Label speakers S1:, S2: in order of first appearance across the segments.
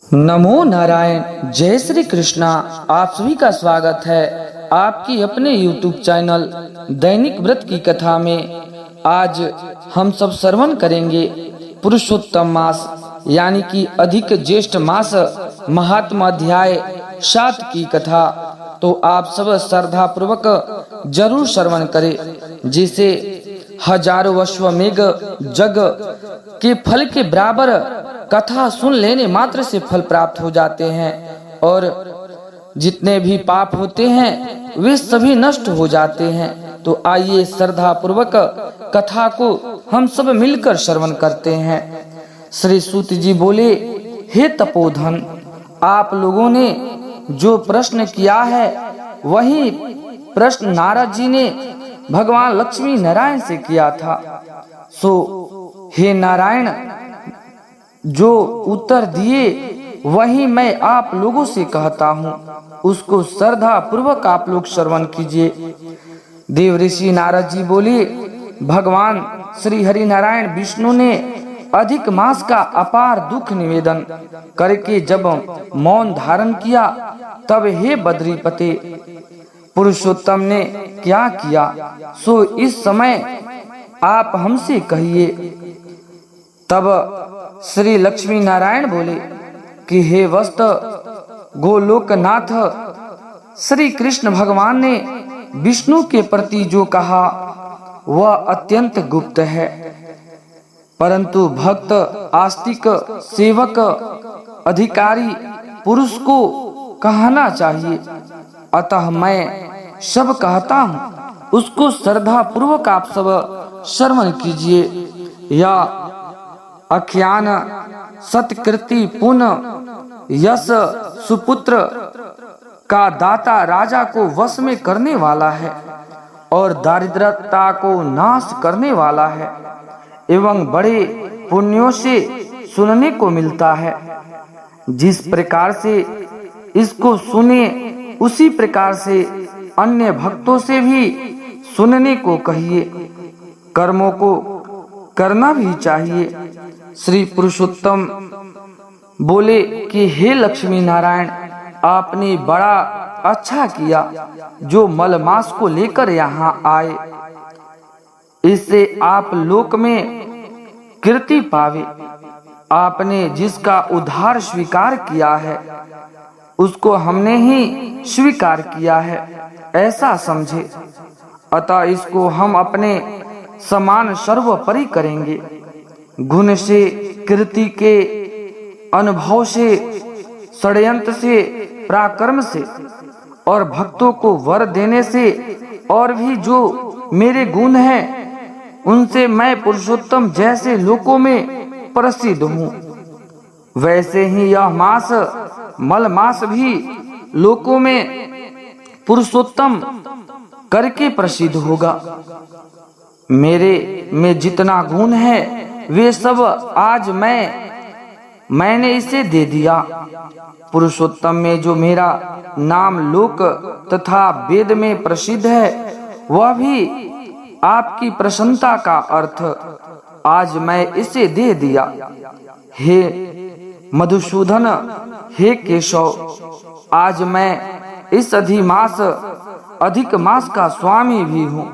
S1: नमो नारायण। जय श्री कृष्णा। आप सभी का स्वागत है आपकी अपने YouTube चैनल दैनिक व्रत की कथा में। आज हम सब श्रवण करेंगे पुरुषोत्तम मास यानी कि अधिक ज्येष्ठ मास महात्मा अध्याय 7 की कथा। तो आप सब श्रद्धा पूर्वक जरूर श्रवण करें, जिसे हजारों अश्वमेघ जग के फल के बराबर कथा सुन लेने मात्र से फल प्राप्त हो जाते हैं और जितने भी पाप होते हैं वे सभी नष्ट हो जाते हैं। तो आइए श्रद्धा पूर्वक कथा को हम सब मिलकर श्रवण करते हैं। श्री सूत जी बोले, हे तपोधन, आप लोगों ने जो प्रश्न किया है वही प्रश्न नारद जी ने भगवान लक्ष्मी नारायण से किया था। सो हे नारायण, जो उत्तर दिए वही मैं आप लोगों से कहता हूँ, उसको श्रद्धा पूर्वक आप लोग श्रवण कीजिए। देव ऋषि नारद जी बोले, भगवान श्री हरि नारायण विष्णु ने अधिक मास का अपार दुख निवेदन करके जब मौन धारण किया, तब हे बद्रीपते, पुरुषोत्तम ने क्या किया सो इस समय आप हमसे कहिए। तब श्री लक्ष्मी नारायण बोले कि हे वस्त गोलोकनाथ, श्री कृष्ण भगवान ने विष्णु के प्रति जो कहा वह अत्यंत गुप्त है, परंतु भक्त, आस्तिक, सेवक, अधिकारी पुरुष को कहना चाहिए। अतः मैं सब कहता हूँ, उसको श्रद्धा पूर्वक आप सब श्रवण कीजिए। या अख्यान सत्कृति पुण्य यश सुपुत्र का दाता राजा को वश में करने वाला है और दारिद्रता को नाश करने वाला है एवं बड़े पुण्यों से सुनने को मिलता है। जिस प्रकार से इसको सुने उसी प्रकार से अन्य भक्तों से भी सुनने को कहिए। कर्मों को करना भी चाहिए। श्री पुरुषोत्तम बोले कि हे लक्ष्मी नारायण, आपने बड़ा अच्छा किया जो मलमास को लेकर यहाँ आए। इससे आप लोक में कीर्ति पावे। आपने जिसका उद्धार स्वीकार किया है उसको हमने ही स्वीकार किया है, ऐसा समझे। अतः इसको हम अपने समान सर्वोपरि करेंगे। गुण से, कीर्ति के अनुभव से, षड्यंत्र से, पराक्रम से और भक्तों को वर देने से और भी जो मेरे गुण हैं उनसे मैं पुरुषोत्तम जैसे लोकों में प्रसिद्ध हूँ। वैसे ही यह मास मल मास भी लोकों में पुरुषोत्तम करके प्रसिद्ध होगा। मेरे में जितना गुण है वे सब आज मैंने इसे दे दिया। पुरुषोत्तम में जो मेरा नाम लोक तथा वेद में प्रसिद्ध है वह भी आपकी प्रसन्नता का अर्थ आज मैं इसे दे दिया। हे मधुसूदन, हे केशव, आज मैं इस अधिक मास का स्वामी भी हूँ।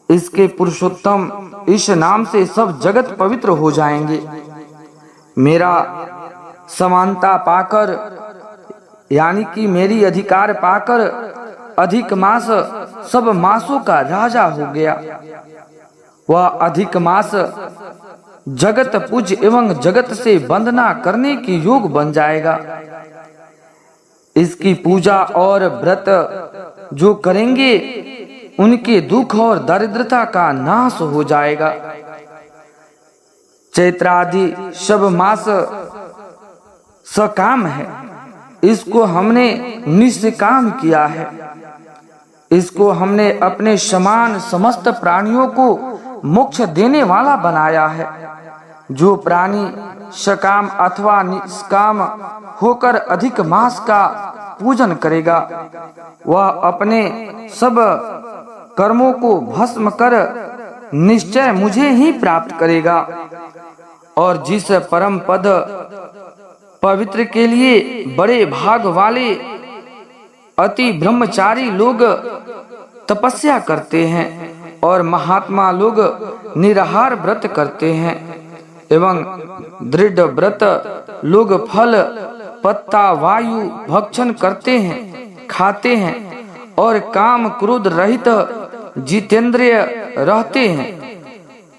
S1: इसके पुरुषोत्तम इस नाम से सब जगत पवित्र हो जाएंगे। मेरा समानता पाकर यानी कि मेरी अधिकार पाकर अधिक मास सब मासों का राजा हो गया। वह अधिक मास जगत पूज्य एवं जगत से वंदना करने की योग बन जाएगा। इसकी पूजा और व्रत जो करेंगे उनके दुख और दरिद्रता का नाश हो जाएगा। चैत्रादि सब मास सकाम है, इसको हमने निष्काम किया है। इसको हमने अपने समान समस्त प्राणियों को मोक्ष देने वाला बनाया है। जो प्राणी सकाम अथवा निष्काम होकर अधिक मास का पूजन करेगा वह अपने सब कर्मों को भस्म कर निश्चय मुझे ही प्राप्त करेगा। और जिस परम पद पवित्र के लिए बड़े भाग वाले अति ब्रह्मचारी लोग तपस्या करते हैं और महात्मा लोग निराहार व्रत करते हैं एवं दृढ़ व्रत लोग फल पत्ता वायु भक्षण करते हैं, खाते हैं और काम क्रोध रहित जितेंद्रिय रहते हैं।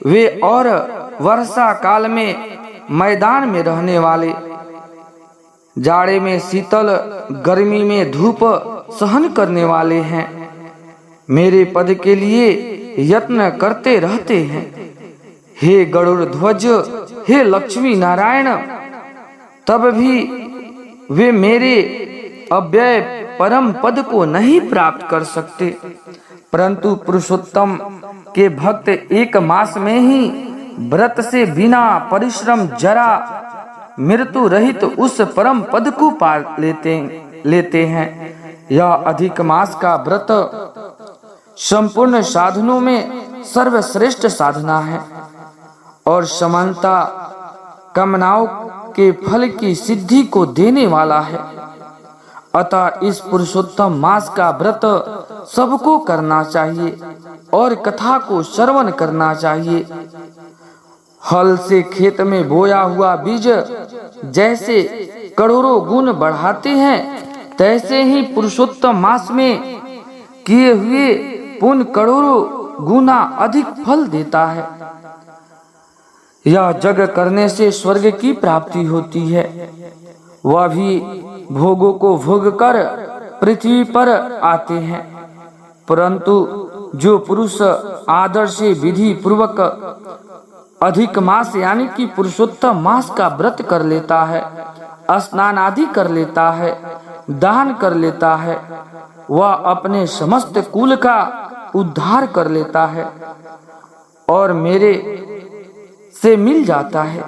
S1: वे और वर्षा काल में मैदान में रहने वाले, जाड़े में शीतल, गर्मी में धूप सहन करने वाले हैं, मेरे पद के लिए यत्न करते रहते हैं। हे गरुड़ ध्वज, हे लक्ष्मी नारायण, तब भी वे मेरे अव्यय परम पद को नहीं प्राप्त कर सकते, परंतु पुरुषोत्तम के भक्त 1 मास में ही व्रत से बिना परिश्रम जरा मृत्यु रहित उस परम पद को पा लेते हैं। यह अधिक मास का व्रत संपूर्ण साधनों में सर्वश्रेष्ठ साधना है और समानता कामनाओं के फल की सिद्धि को देने वाला है। अतः इस पुरुषोत्तम मास का व्रत सबको करना चाहिए और कथा को श्रवण करना चाहिए। हल से खेत में बोया हुआ बीज जैसे करोड़ों गुण बढ़ाते हैं, तैसे ही पुरुषोत्तम मास में किए हुए पुण्य करोड़ों गुना अधिक फल देता है। यह जग करने से स्वर्ग की प्राप्ति होती है, वह भी भोगों को भोग कर पृथ्वी पर आते हैं, परंतु जो पुरुष आदर से विधि पूर्वक अधिक मास यानी कि पुरुषोत्तम मास का व्रत कर लेता है, स्नान आदि कर लेता है, दान कर लेता है, वह अपने समस्त कुल का उद्धार कर लेता है और मेरे से मिल जाता है।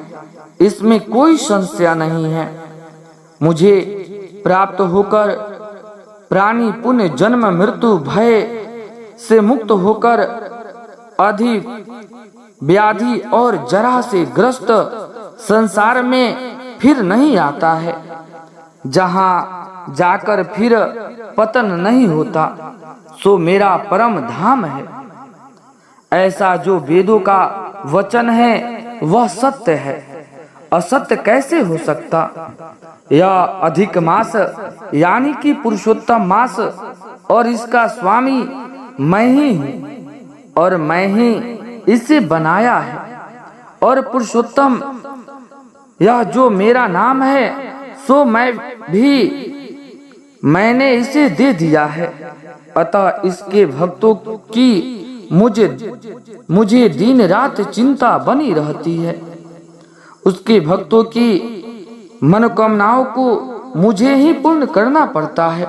S1: इसमें कोई संशय नहीं है। मुझे प्राप्त होकर प्राणी पुण्य जन्म मृत्यु भय से मुक्त होकर अधिक व्याधि और जरा से ग्रस्त संसार में फिर नहीं आता है, जहाँ जाकर फिर पतन नहीं होता, सो मेरा परम धाम है। ऐसा जो वेदों का वचन है वह सत्य है, असत्य कैसे हो सकता। यह अधिक मास यानी कि पुरुषोत्तम मास और इसका स्वामी मैं ही हूँ और मैं ही इसे बनाया है। और पुरुषोत्तम यह जो मेरा नाम है सो मैंने इसे दे दिया है। अतः इसके भक्तों की मुझे दिन रात चिंता बनी रहती है। उसके भक्तों की मनोकामनाओं को मुझे ही पूर्ण करना पड़ता है।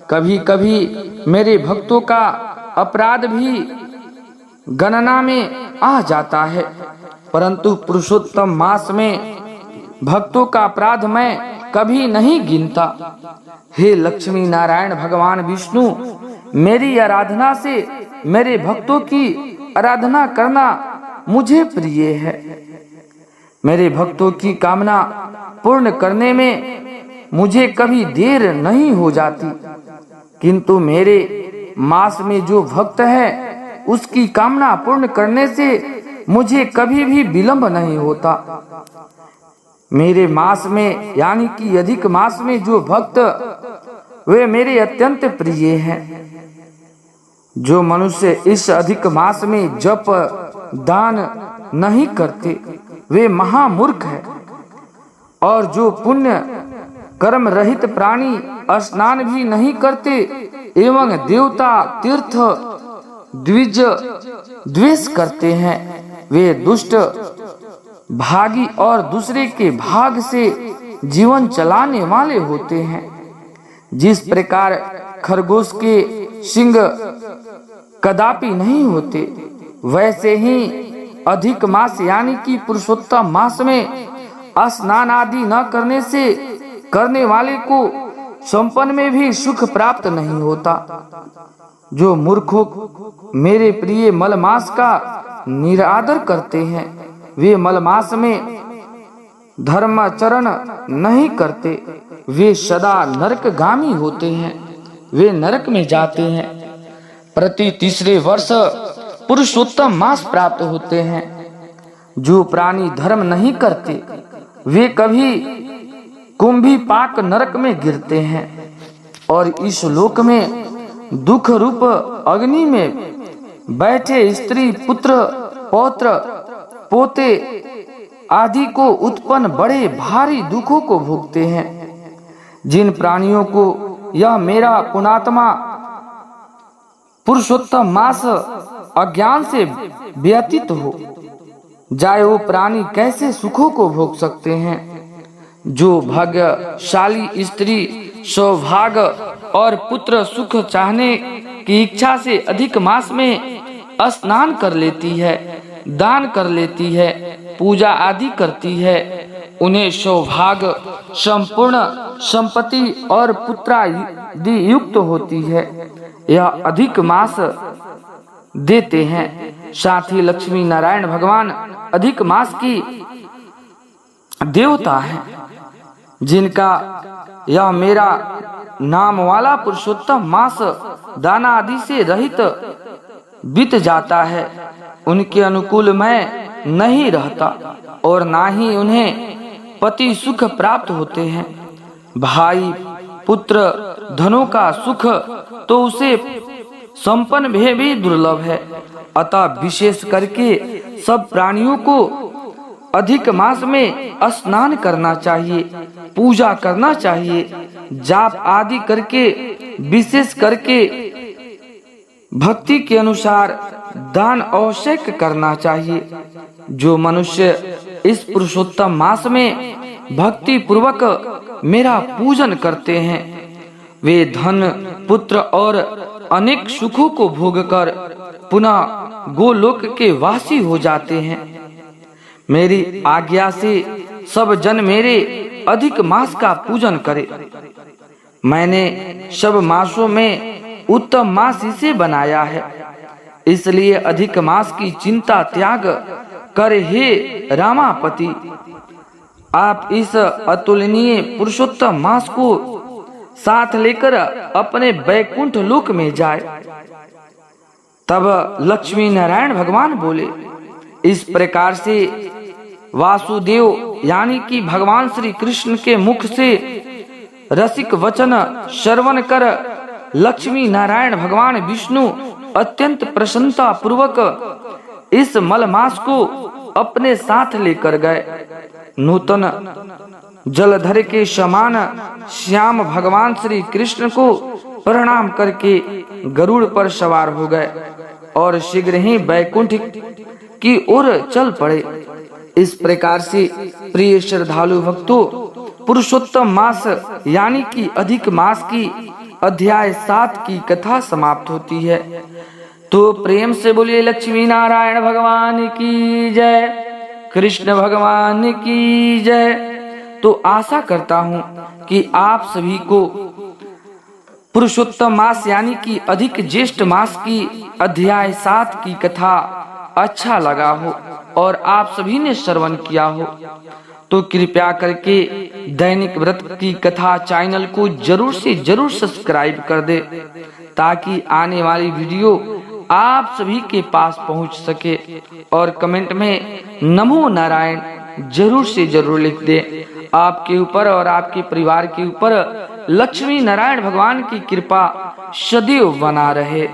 S1: कभी कभी मेरे भक्तों का अपराध भी गणना में आ जाता है, परंतु पुरुषोत्तम मास में भक्तों का अपराध मैं कभी नहीं गिनता। हे लक्ष्मी नारायण भगवान विष्णु, मेरी आराधना से मेरे भक्तों की आराधना करना मुझे प्रिय है। मेरे भक्तों की कामना पूर्ण करने में मुझे कभी देर नहीं हो जाती, किंतु मेरे मास में जो भक्त है उसकी कामना पूर्ण करने से मुझे कभी भी विलंब नहीं होता। मेरे मास में यानी कि अधिक मास में जो भक्त वे मेरे अत्यंत प्रिय हैं। जो मनुष्य इस अधिक मास में जप दान नहीं करते वे महामूर्ख हैं, और जो पुण्य कर्म रहित प्राणी स्नान भी नहीं करते एवं देवता तीर्थ द्वेष करते हैं, वे दुष्ट भागी और दूसरे के भाग से जीवन चलाने वाले होते हैं। जिस प्रकार खरगोश के सिंग कदापि नहीं होते, वैसे ही अधिक मास यानी कि पुरुषोत्तम मास में स्नान आदि न करने से करने वाले को संपन्न में भी सुख प्राप्त नहीं होता। जो मूर्खों मेरे प्रिय मलमास का निरादर करते हैं, वे मलमास में धर्माचरण नहीं करते वे सदा नरकगामी होते हैं, वे नरक में जाते हैं। प्रति तीसरे वर्ष पुरुषोत्तम मास प्राप्त होते हैं। जो प्राणी धर्म नहीं करते वे कभी कुंभी पाक नरक में गिरते हैं और इस लोक में दुख रूप अग्नि में बैठे स्त्री पुत्र पौत्र पोते आदि को उत्पन्न बड़े भारी दुखों को भोगते हैं। जिन प्राणियों को यह मेरा पुणात्मा पुरुषोत्तम मास अज्ञान से व्यतीत हो जाए, वो प्राणी कैसे सुखों को भोग सकते हैं। जो भाग्यशाली स्त्री सौभाग्य और पुत्र सुख चाहने की इच्छा से अधिक मास में स्नान कर लेती है, दान कर लेती है, पूजा आदि करती है, उन्हें सौभाग्य संपूर्ण संपत्ति और पुत्रादि युक्त होती है। यह अधिक मास देते हैं। साथ ही लक्ष्मी नारायण भगवान अधिक मास की देवता है। जिनका यह मेरा नाम वाला पुरुषोत्तम मास दाना आदि से रहित बीत जाता है, उनके अनुकूल मैं नहीं रहता और ना ही उन्हें पति सुख प्राप्त होते हैं। भाई पुत्र धनों का सुख तो उसे संपन्न भी दुर्लभ है। अतः विशेष करके सब प्राणियों को अधिक मास में स्नान करना चाहिए, पूजा करना चाहिए, जाप आदि करके विशेष करके भक्ति के अनुसार दान अवश्य करना चाहिए। जो मनुष्य इस पुरुषोत्तम मास में भक्ति पूर्वक मेरा पूजन करते हैं, वे धन पुत्र और अनेक सुखों को भोगकर पुनः गोलोक के वासी हो जाते हैं। मेरी आज्ञा से सब जन मेरे अधिक मास का पूजन करे। मैंने सब मासों में उत्तम मास इसे बनाया है, इसलिए अधिक मास की चिंता त्याग कर हे रामापति आप इस अतुलनीय पुरुषोत्तम मास को साथ लेकर अपने वैकुंठ लोक में जाए। तब लक्ष्मी नारायण भगवान बोले। इस प्रकार से वासुदेव यानी कि भगवान श्री कृष्ण के मुख से रसिक वचन श्रवण कर लक्ष्मी नारायण भगवान विष्णु अत्यंत प्रसन्नता पूर्वक इस मलमास को अपने साथ लेकर गए। नूतन जलधर के समान श्याम भगवान श्री कृष्ण को प्रणाम करके गरुड़ पर सवार हो गए और शीघ्र ही वैकुंठ की ओर चल पड़े। इस प्रकार से प्रिय श्रद्धालु भक्तों, पुरुषोत्तम मास यानी कि अधिक मास की अध्याय 7 की कथा समाप्त होती है। तो प्रेम से बोलिए लक्ष्मी नारायण भगवान की जय, कृष्ण भगवान की जय। तो आशा करता हूँ कि आप सभी को पुरुषोत्तम मास यानी कि अधिक ज्येष्ठ मास की अध्याय 7 की कथा अच्छा लगा हो और आप सभी ने श्रवण किया हो। तो कृपया करके दैनिक व्रत की कथा चैनल को जरूर से जरूर सब्सक्राइब कर दे, ताकि आने वाली वीडियो आप सभी के पास पहुंच सके। और कमेंट में नमो नारायण जरूर से जरूर लिख दे। आपके ऊपर और आपके परिवार के ऊपर लक्ष्मी नारायण भगवान की कृपा सदैव बना रहे।